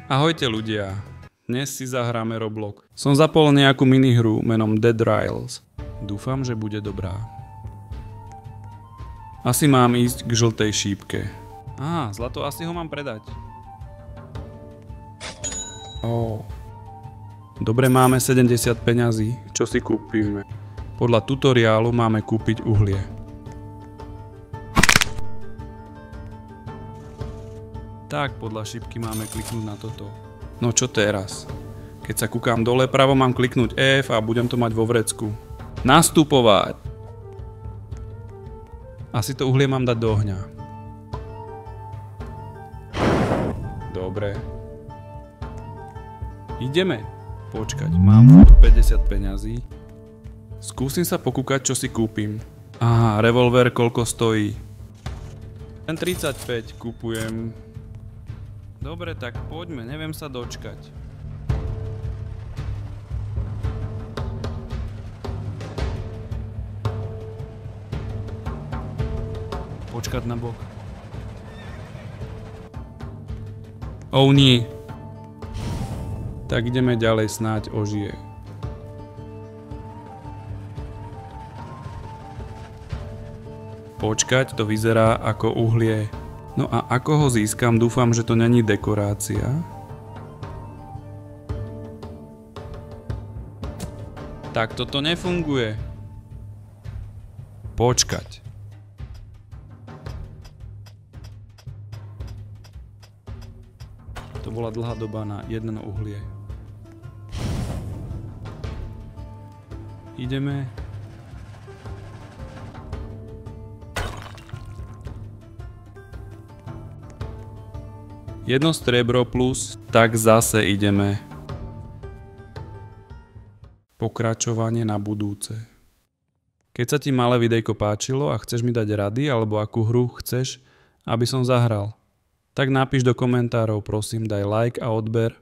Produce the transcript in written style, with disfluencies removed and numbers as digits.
Ahojte ľudia, dnes si zahráme Roblox. Som zapol nejakú minihru menom Dead Rails. Dúfam, že bude dobrá. Asi mám ísť k žltej šípke. Zlato, asi ho mám predať. Dobre, máme 70 peňazí, čo si kúpime? Podľa tutoriálu máme kúpiť uhlie. Tak, podľa šipky máme kliknúť na toto. No čo teraz? Keď sa kúkam dole, pravo mám kliknúť F a budem to mať vo vrecku. Nastupovať! Asi to uhlie mám dať do ohňa. Dobre. Ideme. Počkať, mám 50 peňazí. Skúsim sa pokúkať, čo si kúpim. Revolver koľko stojí? Len 35 kúpujem. Dobre, tak poďme, neviem sa dočkať. Počkať na bok. Nie. Tak ideme ďalej, snáď ožije. Počkať, to vyzerá ako uhlie. No a ako ho získam, dúfam, že to není dekorácia. Tak toto nefunguje. Počkať. To bola dlhá doba na jedno uhlie. Ideme. Jedno striebro plus, tak zase ideme. Pokračovanie na budúce. Keď sa ti malé videjko páčilo a chceš mi dať rady alebo akú hru chceš, aby som zahral, tak napíš do komentárov, prosím, daj like a odber.